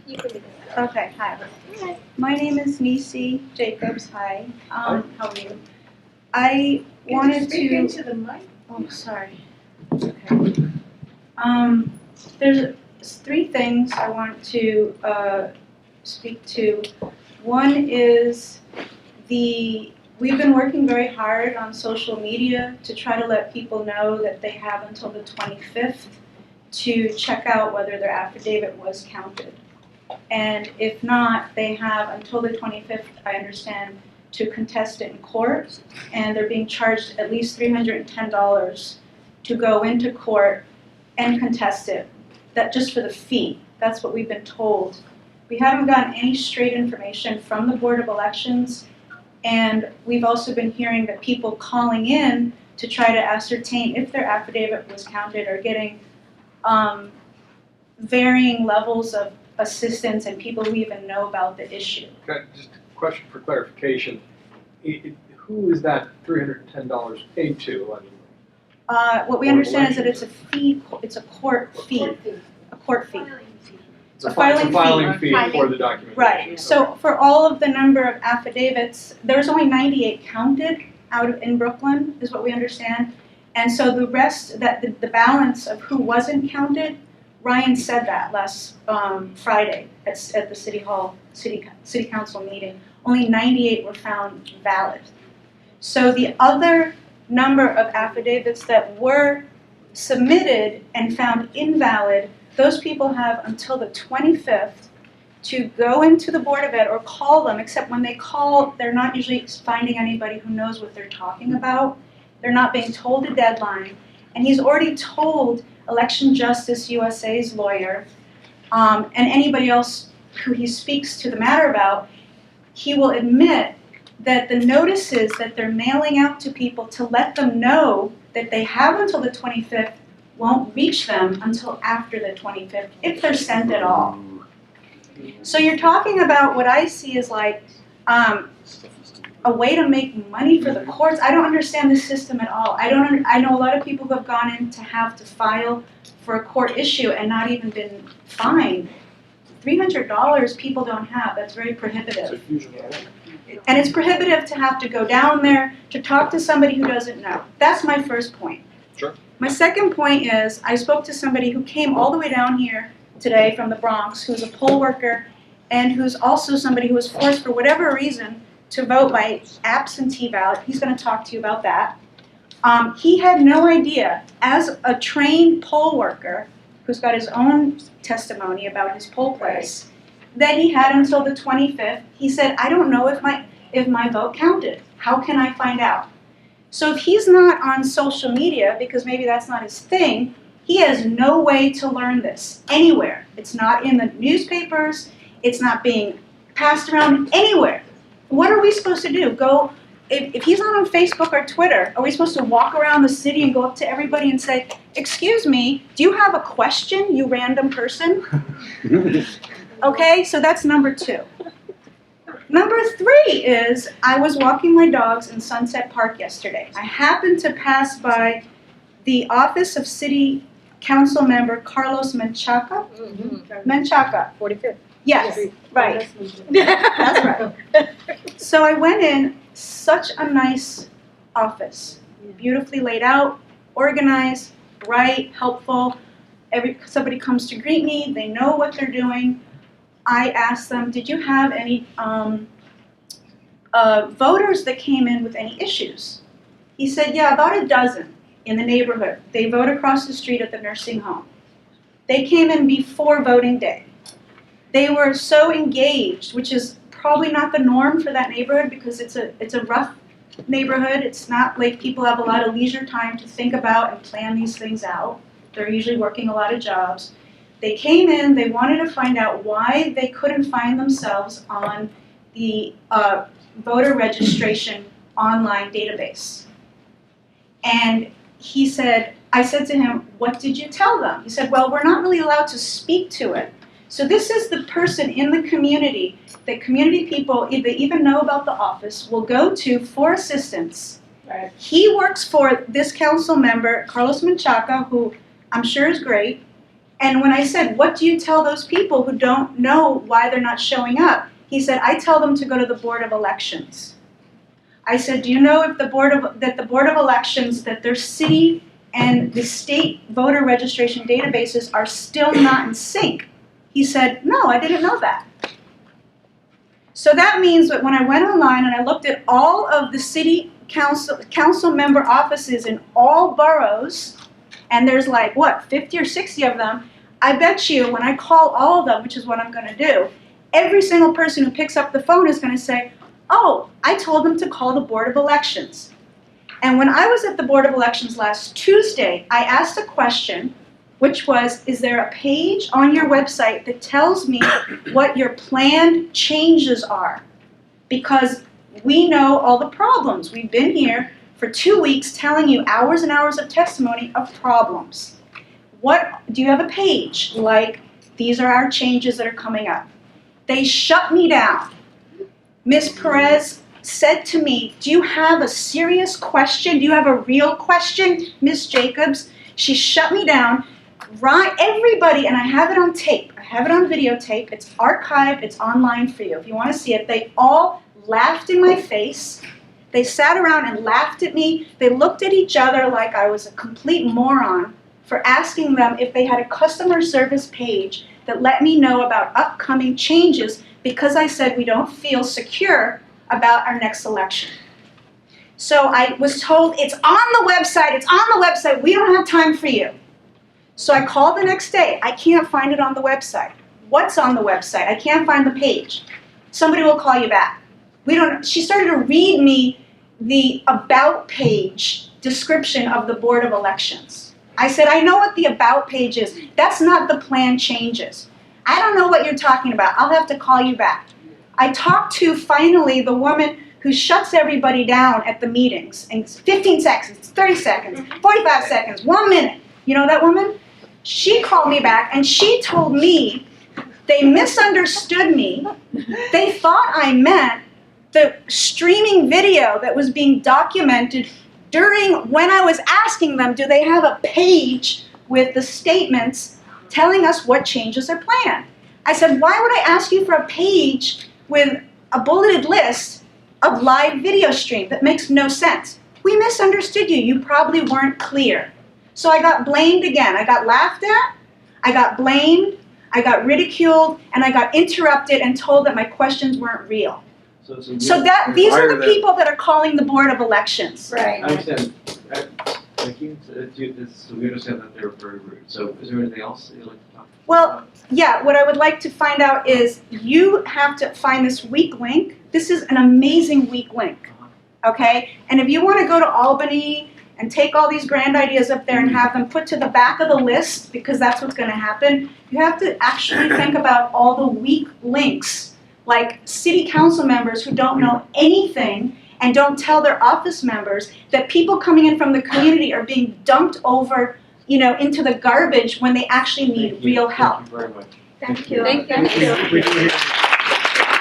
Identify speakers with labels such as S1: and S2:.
S1: Okay, hi. My name is Nisi Jacobs. Hi. How are you? I wanted
S2: Speak
S1: to.
S2: into the mic.
S1: Oh, sorry. Okay. There's three things I want to speak to. One is we've been working very hard on social media to try to let people know that they have until the 25th to check out whether their affidavit was counted. And if not, they have until the 25th, I understand, to contest it in court. And they're being charged at least $310 to go into court and contest it. That just for the fee. That's what we've been told. We haven't gotten any straight information from the Board of Elections. And we've also been hearing that people calling in to try to ascertain if their affidavit was counted are getting varying levels of assistance and people who even know about the issue.
S3: Okay, just a question for clarification. Who is that $310 paid to? I mean,
S1: What we understand is that it's a fee, it's a court fee, a court fee.
S3: it's a filing fee for the documentation.
S1: Right, so for all of the number of affidavits, there's only 98 counted in Brooklyn, is what we understand. And so the rest, the balance of who wasn't counted, Ryan said that last Friday at the City Council meeting. Only 98 were found valid. So the other number of affidavits that were submitted and found invalid, those people have until the 25th to go into the Board of Ed or call them, except when they call, they're not usually finding anybody who knows what they're talking about. They're not being told a deadline. And he's already told Election Justice USA's lawyer, and anybody else who he speaks to the matter about, he will admit that the notices that they're mailing out to people to let them know that they have until the 25th won't reach them until after the 25th, if they're sent at all. So you're talking about what I see as like a way to make money for the courts. I don't understand the system at all. I know a lot of people who have gone in to have to file for a court issue and not even been fined. $300 people don't have. That's very prohibitive. And it's prohibitive to have to go down there to talk to somebody who doesn't know. That's my first point.
S3: Sure.
S1: My second point is I spoke to somebody who came all the way down here today from the Bronx, who's a poll worker, and who's also somebody who was forced for whatever reason to vote by absentee ballot. He's going to talk to you about that. He had no idea, as a trained poll worker who's got his own testimony about his poll place, that he had until the 25th. He said, I don't know if my vote counted. How can I find out? So if he's not on social media, because maybe that's not his thing, he has no way to learn this anywhere. It's not in the newspapers. It's not being passed around anywhere. What are we supposed to do? Go, if he's not on Facebook or Twitter, are we supposed to walk around the city and go up to everybody and say, excuse me, do you have a question, you random person? Okay, so that's number 2. Number 3 is, I was walking my dogs in Sunset Park yesterday. I happened to pass by the office of City Council member Carlos Menchaca. Menchaca.
S2: 45th.
S1: Yes, right. That's right. So I went in, such a nice office. Beautifully laid out, organized, bright, helpful. Somebody comes to greet me, they know what they're doing. I asked them, did you have any voters that came in with any issues? He said, yeah, about a dozen in the neighborhood. They vote across the street at the nursing home. They came in before voting day. They were so engaged, which is probably not the norm for that neighborhood because it's a rough neighborhood. It's not like people have a lot of leisure time to think about and plan these things out. They're usually working a lot of jobs. They came in, they wanted to find out why they couldn't find themselves on the voter registration online database. And he said, I said to him, what did you tell them? He said, well, we're not really allowed to speak to it. So this is the person in the community that community people, if they even know about the office, will go to for assistance. Right. He works for this council member, Carlos Menchaca, who I'm sure is great. And when I said, what do you tell those people who don't know why they're not showing up? He said, I tell them to go to the Board of Elections. I said, do you know if the Board of Elections, that their city and the state voter registration databases are still not in sync? He said, no, I didn't know that. So that means that when I went online and I looked at all of the city council member offices in all boroughs, and there's like, what, 50 or 60 of them, I bet you when I call all of them, which is what I'm going to do, every single person who picks up the phone is going to say, oh, I told them to call the Board of Elections. And when I was at the Board of Elections last Tuesday, I asked a question, which was, is there a page on your website that tells me what your planned changes are? Because we know all the problems. We've been here for 2 weeks telling you hours and hours of testimony of problems. What, do you have a page like, these are our changes that are coming up? They shut me down. Ms. Perez said to me, do you have a serious question? Do you have a real question, Ms. Jacobs? She shut me down. Right, everybody, and I have it on tape, I have it on videotape, it's archived, it's online for you. If you want to see it, they all laughed in my face. They sat around and laughed at me. They looked at each other like I was a complete moron for asking them if they had a customer service page that let me know about upcoming changes because I said we don't feel secure about our next election. So I was told, it's on the website, we don't have time for you. So I called the next day. I can't find it on the website. What's on the website? I can't find the page. Somebody will call you back. She started to read me the About page description of the Board of Elections. I said, I know what the About page is. That's not the plan changes. I don't know what you're talking about. I'll have to call you back. I talked to, finally, the woman who shuts everybody down at the meetings. And 15 seconds, 30 seconds, 45 seconds, 1 minute. You know that woman? She called me back and she told me they misunderstood me. They thought I meant the streaming video that was being documented when I was asking them, do they have a page with the statements telling us what changes are planned? I said, why would I ask you for a page with a bulleted list of live video stream? That makes no sense. We misunderstood you. You probably weren't clear. So I got blamed again. I got laughed at, I got blamed, I got ridiculed, and I got interrupted and told that my questions weren't real. So these are the people that are calling the Board of Elections.
S2: Right. I understand. Thank you. So we understand that they're very rude. So is there anything else that you'd like to talk about?
S1: Well, yeah, what I would like to find out is you have to find this weak link. This is an amazing weak link, okay? And if you want to go to Albany and take all these grand ideas up there and have them put to the back of the list, because that's what's going to happen, you have to actually think about all the weak links, like city council members who don't know anything and don't tell their office members that people coming in from the community are being dumped over, into the garbage when they actually need real help.
S2: Thank you very much.
S1: Thank you.
S4: Thank you.
S3: We do hear-